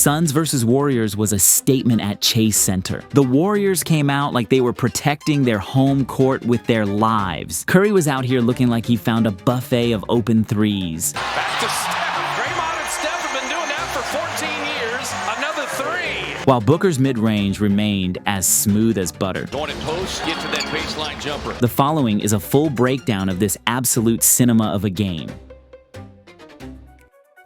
Suns vs. Warriors was a statement at Chase Center. The Warriors came out like they were protecting their home court with their lives. Curry was out here looking like he found a buffet of open threes. Back to Steph. Draymond and Steph have been doing that for 14 years. Another three. While Booker's mid-range remained as smooth as butter. Going in post, get to that baseline jumper. The following is a full breakdown of this absolute cinema of a game.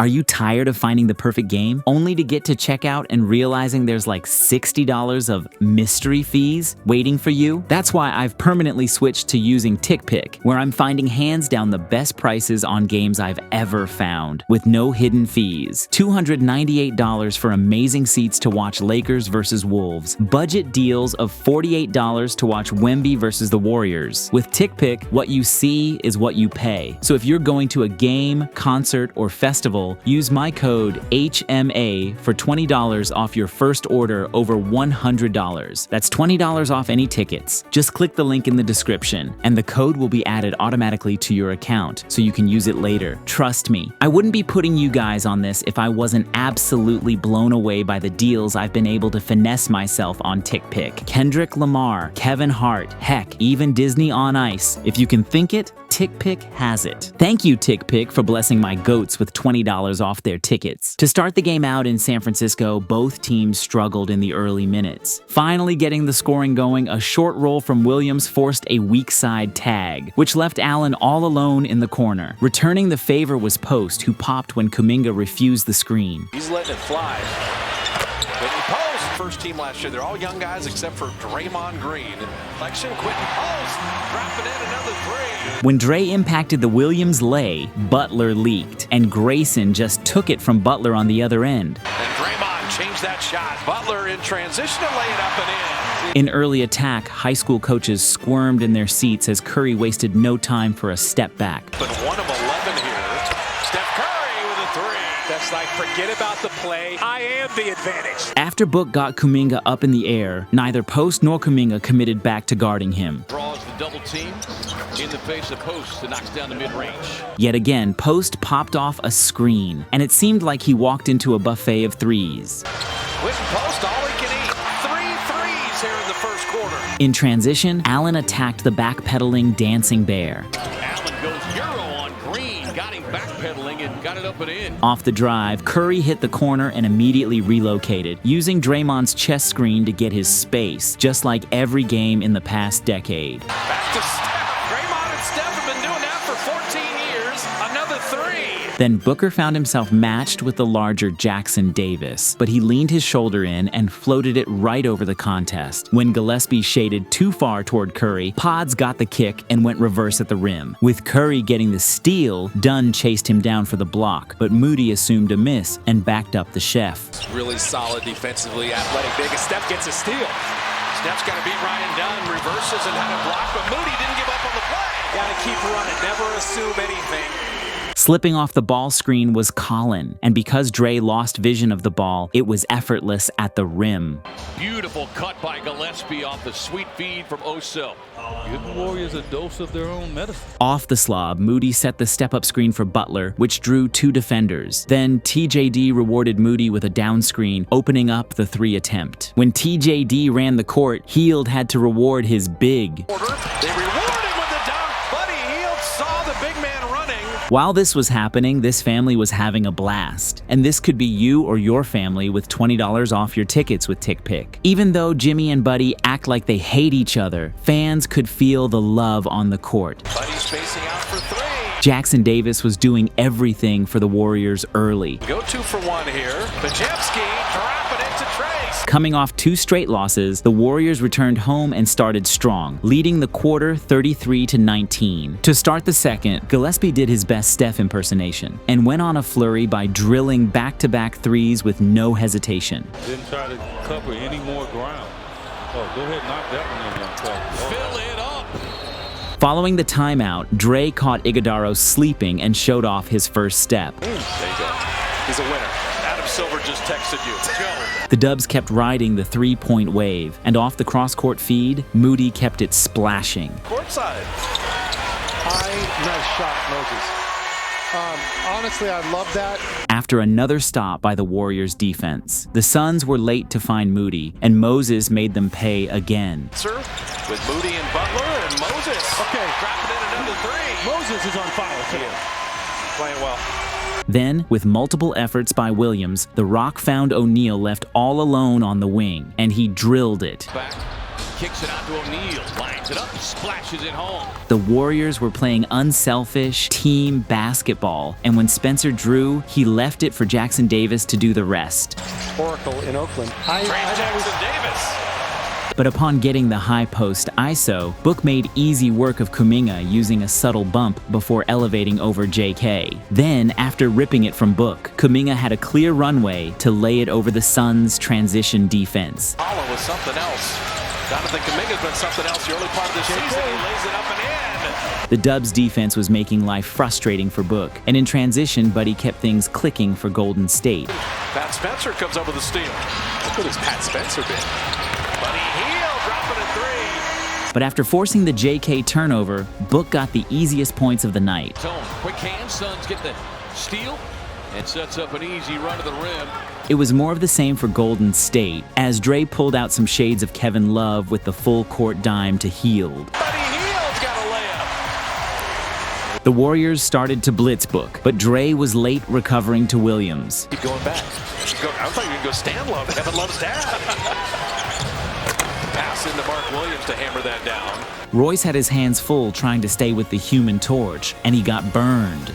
Are you tired of finding the perfect game, only to get to checkout and realizing there's like $60 of mystery fees waiting for you? That's why I've permanently switched to using TickPick, where I'm finding hands down the best prices on games I've ever found, with no hidden fees. $298 for amazing seats to watch Lakers vs. Wolves. Budget deals of $48 to watch Wemby vs. the Warriors. With TickPick, what you see is what you pay. So if you're going to a game, concert, or festival, use my code HMA for $20 off your first order over $100. That's $20 off any tickets. Just click the link in the description, and the code will be added automatically to your account so you can use it later. Trust me, I wouldn't be putting you guys on this if I wasn't absolutely blown away by the deals I've been able to finesse myself on TickPick. Kendrick Lamar, Kevin Hart, heck, even Disney on Ice. If you can think it, TickPick has it. Thank you, TickPick, for blessing my goats with $20 off their tickets. To start the game out in San Francisco, both teams struggled in the early minutes. Finally getting the scoring going, a short roll from Williams forced a weak side tag, which left Allen all alone in the corner. Returning the favor was Post, who popped when Kuminga refused the screen. He's letting it fly. Quentin Post, first team last year. They're all young guys except for Draymond Green. Flexion, Quentin Post, dropping in another three. When Dre impacted the Williams lay, Butler leaked, and Grayson just took it from Butler on the other end. And Draymond changed that shot. Butler in transition to lay it up and in. In early attack, high school coaches squirmed in their seats as Curry wasted no time for a step back. But 1 of 11 here. Steph Curry with a three. That's like, forget about the play. I am the advantage. After Book got Kuminga up in the air, neither Post nor Kuminga committed back to guarding him. Draws the double team in the face of Post and knocks down the mid-range. Yet again, Post popped off a screen, and it seemed like he walked into a buffet of threes. Quentin Post, all he can eat. 3 threes here in the first quarter. In transition, Allen attacked the backpedaling Dancing Bear. Allen goes Euro on Green, got him backpedaling and got it up and in. Off the drive, Curry hit the corner and immediately relocated, using Draymond's chest screen to get his space, just like every game in the past decade. Back to Steph. Draymond and Steph have been doing that for 14 years. Another three. Then Booker found himself matched with the larger Jackson Davis, but he leaned his shoulder in and floated it right over the contest. When Gillespie shaded too far toward Curry, Pods got the kick and went reverse at the rim. With Curry getting the steal, Dunn chased him down for the block, but Moody assumed a miss and backed up the chef. Really solid defensively, athletic big, and Steph gets a steal. Steph's got to beat Ryan Dunn, reverses and had a block, but Moody didn't give up on the play. Got to keep running, never assume anything. Slipping off the ball screen was Colin, and because Dre lost vision of the ball, it was effortless at the rim. Beautiful cut by Gillespie off the sweet feed from Oso. Give the Warriors a dose of their own medicine. Off the slob, Moody set the step-up screen for Butler, which drew 2 defenders. Then TJD rewarded Moody with a down screen, opening up the 3 attempt. When TJD ran the court, Hield had to reward his big. They reward him with the dunk. Buddy Hield saw the big man running. While this was happening, this family was having a blast. And this could be you or your family with $20 off your tickets with TickPick. Even though Jimmy and Buddy act like they hate each other, fans could feel the love on the court. Buddy's spacing out for 3. Jackson Davis was doing everything for the Warriors early. Go 2 for 1 here. Bajewski dropping it to Trace. Coming off 2 straight losses, the Warriors returned home and started strong, leading the quarter 33-19. To start the second, Gillespie did his best Steph impersonation and went on a flurry by drilling back-to-back threes with no hesitation. Didn't try to cover any more ground. Oh, go ahead, knock that one in, young fella. Fill it up. Following the timeout, Dre caught Iguodaro sleeping and showed off his first step. There you go. He's a winner. Adam Silver just texted you. Joe. The Dubs kept riding the 3-point wave, and off the cross-court feed, Moody kept it splashing. Courtside. High, nice shot, Moses. Honestly, I love that. After another stop by the Warriors' defense, the Suns were late to find Moody, and Moses made them pay again. With Moody and Butler and Moses. Okay. Dropping in another three. Moses is on fire today. Playing well. Then, with multiple efforts by Williams, the Rock found O'Neal left all alone on the wing, and he drilled it. Back. Kicks it out to O'Neal. Lines it up. Splashes it home. The Warriors were playing unselfish team basketball, and when Spencer drew, he left it for Jackson Davis to do the rest. Oracle in Oakland. Jackson Davis. But upon getting the high post ISO, Book made easy work of Kuminga using a subtle bump before elevating over JK. Then, after ripping it from Book, Kuminga had a clear runway to lay it over the Suns' transition defense. Hollow was something else. Jonathan Kuminga's been something else the early part of the season. He lays it up and in. The Dubs' defense was making life frustrating for Book, and in transition, Buddy kept things clicking for Golden State. Pat Spencer comes up with a steal. How good has Pat Spencer been? Buddy Hield dropping a three. But after forcing the JK turnover, Book got the easiest points of the night. Quick hand, Suns get the steal and sets up an easy run to the rim. It was more of the same for Golden State, as Dre pulled out some shades of Kevin Love with the full court dime to Hield. Buddy Hield's got a layup. The Warriors started to blitz Book, but Dre was late recovering to Williams. Keep going back. I thought you were going to go Stan Love. Kevin Love's dad. Pass into Mark Williams to hammer that down. Royce had his hands full trying to stay with the Human Torch, and he got burned.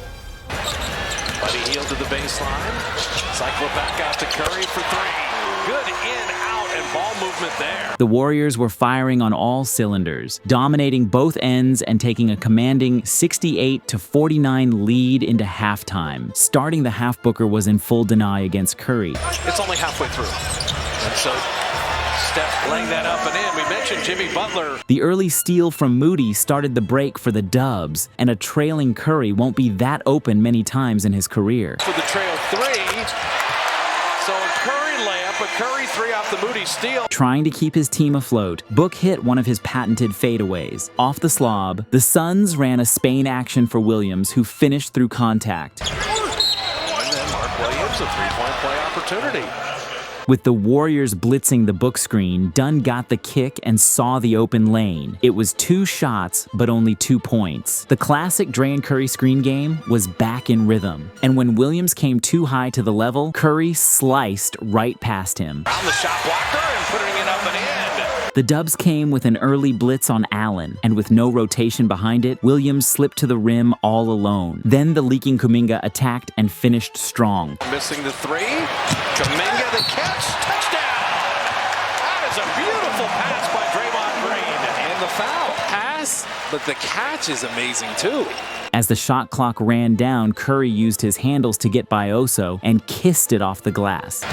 Buddy Hield to the baseline. Cycle it back out to Curry for three. Good in, out, and ball movement there. The Warriors were firing on all cylinders, dominating both ends and taking a commanding 68-49 lead into halftime. Starting the half, Booker was in full deny against Curry. It's only halfway through. And so Steph laying that up and in. We mentioned Jimmy Butler. The early steal from Moody started the break for the Dubs, and a trailing Curry won't be that open many times in his career. For the trail three. So a Curry layup, a Curry three off the Moody steal. Trying to keep his team afloat, Book hit one of his patented fadeaways. Off the slob, the Suns ran a Spain action for Williams, who finished through contact. And then Mark Williams, a three-point play opportunity. With the Warriors blitzing the Book screen, Dunn got the kick and saw the open lane. It was 2 shots, but only 2 points. The classic Dre and Curry screen game was back in rhythm. And when Williams came too high to the level, Curry sliced right past him. Found the shot blocker and putting it up and in. The Dubs came with an early blitz on Allen, and with no rotation behind it, Williams slipped to the rim all alone. Then the leaking Kuminga attacked and finished strong. Missing the three. Kuminga the catch. Touchdown. That is a beautiful pass by Draymond Green. And the foul. Pass, but the catch is amazing too. As the shot clock ran down, Curry used his handles to get by Oso and kissed it off the glass.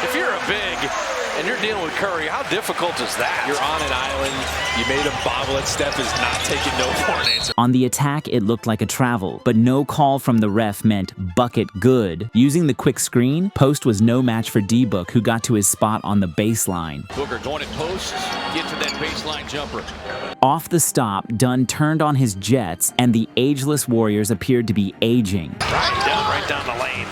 If you're a big and you're dealing with Curry, how difficult is that? You're on an island. You made him bobble it. Steph is not taking no for an answer. On the attack, it looked like a travel, but no call from the ref meant bucket good. Using the quick screen, Post was no match for D-Book, who got to his spot on the baseline. Booker going at post, get to that baseline jumper. Off the stop, Dunn turned on his jets, and the ageless Warriors appeared to be aging. Right down the lane.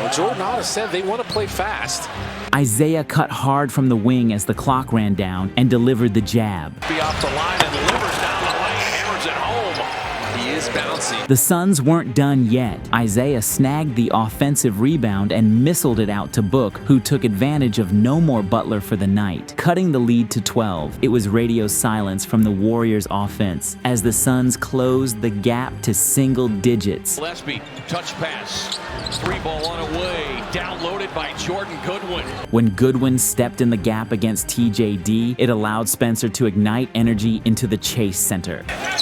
Well, Jordan Otto said they want to play fast. Isaiah cut hard from the wing as the clock ran down and delivered the jab. Be off the line and delivers down the lane, hammers it home. He is bouncy. The Suns weren't done yet. Isaiah snagged the offensive rebound and missiled it out to Book, who took advantage of no more Butler for the night, cutting the lead to 12. It was radio silence from the Warriors' offense as the Suns closed the gap to single digits. Gillespie, touch pass. 3-ball on a way, downloaded by Jordan Goodwin. When Goodwin stepped in the gap against TJD, it allowed Spencer to ignite energy into the Chase Center. Pat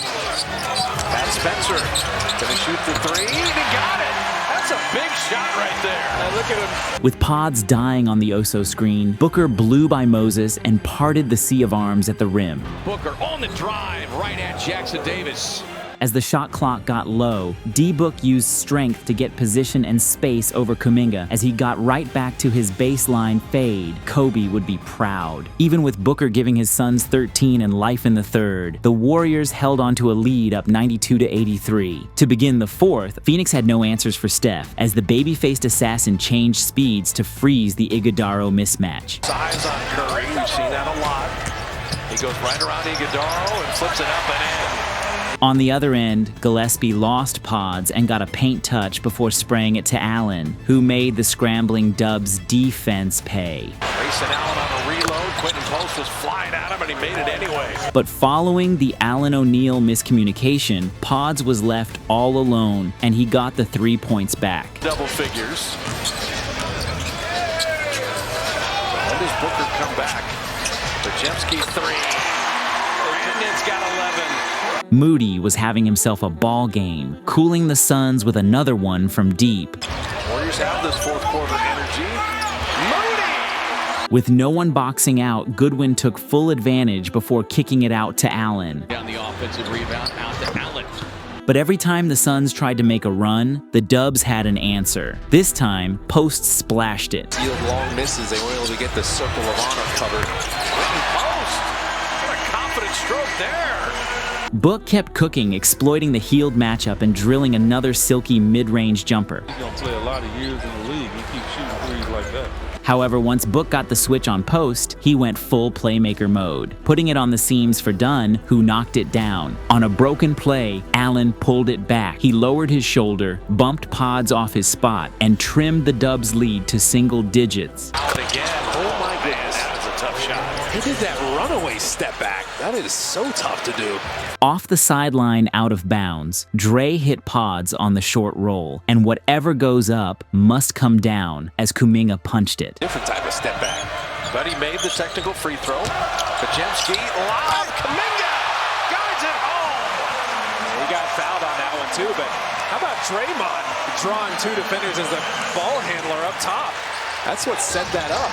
Spencer gonna shoot the three, and he got it. That's a big shot right there. Look at him. With pods dying on the Oso screen, Booker blew by Moses and parted the sea of arms at the rim. Booker on the drive, right at Jackson Davis. As the shot clock got low, D-Book used strength to get position and space over Kuminga. As he got right back to his baseline fade, Kobe would be proud. Even with Booker giving his Suns 13 and life in the third, the Warriors held on to a lead up 92-83. To begin the fourth, Phoenix had no answers for Steph, as the baby-faced assassin changed speeds to freeze the Iguodaro mismatch. Size on Curry, we've seen that a lot. He goes right around Iguodaro and flips it up and in. On the other end, Gillespie lost Pods and got a paint touch before spraying it to Allen, who made the scrambling Dubs defense pay. Grayson Allen on a reload. Quentin Post was flying at him, and he made it anyway. But following the Allen O'Neal miscommunication, Pods was left all alone, and he got the 3 points back. Double figures. When does Booker come back? Bajemski 3. Brandon's got 11. Moody was having himself a ball game, cooling the Suns with another one from deep. Warriors have this fourth quarter energy. Moody! With no one boxing out, Goodwin took full advantage before kicking it out to Allen. Down the offensive rebound, out to Allen. But every time the Suns tried to make a run, the Dubs had an answer. This time, Post splashed it. Field long misses. They were able to get the circle of honor covered. Quentin Post! What a confident stroke there! Book kept cooking, exploiting the healed matchup and drilling another silky mid-range jumper. He's going to play a lot of years in the league and keep shooting threes like that. However, once Book got the switch on Post, he went full playmaker mode, putting it on the seams for Dunn, who knocked it down. On a broken play, Allen pulled it back. He lowered his shoulder, bumped Pods off his spot, and trimmed the Dubs' lead to single digits. Out again. Oh my goodness. That is a tough shot. He did that runaway step back. That is so tough to do. Off the sideline out of bounds, Dre hit Pods on the short roll, and whatever goes up must come down as Kuminga punched it. Different type of step back. But he made the technical free throw. Bajemski, lob, Kuminga, guides it home. He got fouled on that one too, but how about Draymond drawing two defenders as the ball handler up top? That's what set that up.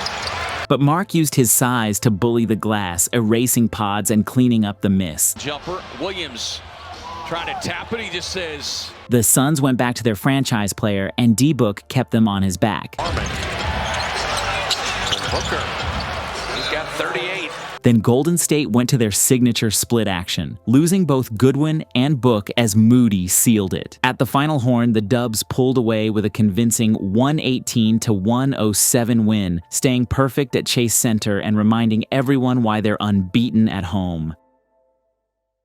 But Mark used his size to bully the glass, erasing Pods and cleaning up the miss. Jumper, Williams trying to tap it. He just says. The Suns went back to their franchise player, and D-Book kept them on his back. Booker, he's got 38. Then Golden State went to their signature split action, losing both Goodwin and Book as Moody sealed it. At the final horn, the Dubs pulled away with a convincing 118-107 win, staying perfect at Chase Center and reminding everyone why they're unbeaten at home.